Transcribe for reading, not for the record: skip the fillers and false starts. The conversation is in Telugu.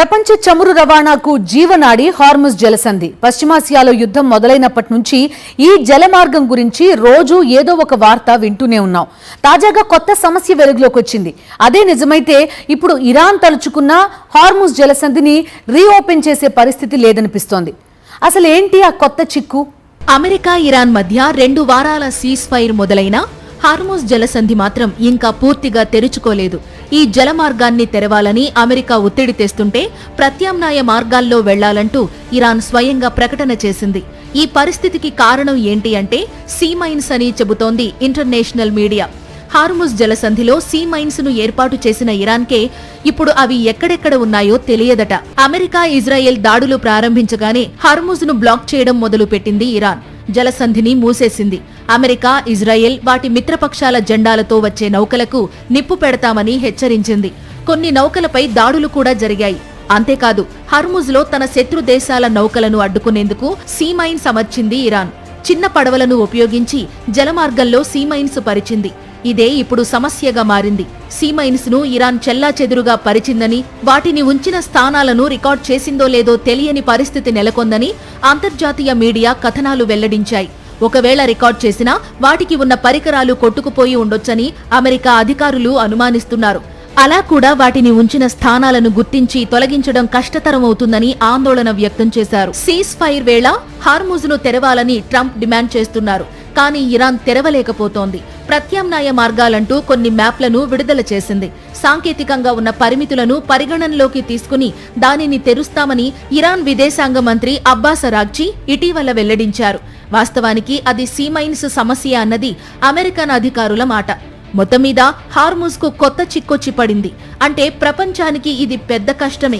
ప్రపంచ చమురు రవాణాకు జీవనాడి హార్ముజ్ జలసంధి. పశ్చిమాసియాలో యుద్ధం మొదలైనప్పటి నుంచి ఈ జలమార్గం గురించి రోజు ఏదో ఒక వార్త వింటూనే ఉన్నాం. తాజాగా కొత్త సమస్య వెలుగులోకి వచ్చింది. అదే నిజమైతే ఇప్పుడు ఇరాన్ తలుచుకున్న హార్ముజ్ జలసంధిని రీఓపెన్ చేసే పరిస్థితి లేదనిపిస్తోంది. అసలు ఏంటి ఆ కొత్త చిక్కు? అమెరికా ఇరాన్ మధ్య 2 వారాల సీజ్ ఫైర్ మొదలైన హార్ముజ్ జలసంధి మాత్రం ఇంకా పూర్తిగా తెరుచుకోలేదు. ఈ జలమార్గాన్ని తెరవాలని అమెరికా ఒత్తిడి తెస్తుంటే ప్రత్యామ్నాయ మార్గాల్లో వెళ్లాలంటూ ఇరాన్ స్వయంగా ప్రకటన చేసింది. ఈ పరిస్థితికి కారణం ఏంటి అంటే సీ మైన్స్ అని చెబుతోంది ఇంటర్నేషనల్ మీడియా. హార్ముజ్ జలసంధిలో సీ మైన్స్ ను ఏర్పాటు చేసిన ఇరాన్కే ఇప్పుడు అవి ఎక్కడెక్కడ ఉన్నాయో తెలియదట. అమెరికా ఇజ్రాయెల్ దాడులు ప్రారంభించగానే హార్ముజ్ ను బ్లాక్ చేయడం మొదలుపెట్టింది ఇరాన్. జలసంధిని మూసేసింది. అమెరికా, ఇజ్రాయెల్ వాటి మిత్రపక్షాల జెండాలతో వచ్చే నౌకలకు నిప్పు పెడతామని హెచ్చరించింది. కొన్ని నౌకలపై దాడులు కూడా జరిగాయి. అంతేకాదు, హర్ముజ్ లో తన శత్రు దేశాల నౌకలను అడ్డుకునేందుకు సీ మైన్స్ అమర్చింది ఇరాన్. చిన్న పడవలను ఉపయోగించి జలమార్గంలో సీ మైన్స్ పరిచింది. ఇదే ఇప్పుడు సమస్యగా మారింది. సీ మైన్స్ ను ఇరాన్ చెల్లాచెదురుగా పరిచిందని, వాటిని ఉంచిన స్థానాలను రికార్డ్ చేసిందో లేదో తెలియని పరిస్థితి నెలకొందని అంతర్జాతీయ మీడియా కథనాలు వెల్లడించాయి. ఒకవేళ రికార్డ్ చేసినా వాటికి ఉన్న పరికరాలు కొట్టుకుపోయి ఉండొచ్చని అమెరికా అధికారులు అనుమానిస్తున్నారు. అలా కూడా వాటిని ఉంచిన స్థానాలను గుర్తించి తొలగించడం కష్టతరమవుతుందని ఆందోళన వ్యక్తం చేశారు. సీజ్ ఫైర్ వేళ హార్ముజ్ ను తెరవాలని ట్రంప్ డిమాండ్ చేస్తున్నారు. కానీ ఇరాన్ తెరవలేకపోతోంది. ప్రత్యామ్నాయ మార్గాలంటూ కొన్ని మ్యాప్లను విడుదల చేసింది. సాంకేతికంగా ఉన్న పరిమితులను పరిగణనలోకి తీసుకుని దానిని తెరుస్తామని ఇరాన్ విదేశాంగ మంత్రి అబ్బాస్ అరాగ్చి ఇటీవల వెల్లడించారు. వాస్తవానికి అది సీ మైన్స్ సమస్య అన్నది అమెరికన్ అధికారుల మాట. మొత్తం మీద హార్ముజ్ కు కొత్త చిక్కొచ్చి పడింది. అంటే ప్రపంచానికి ఇది పెద్ద కష్టమే.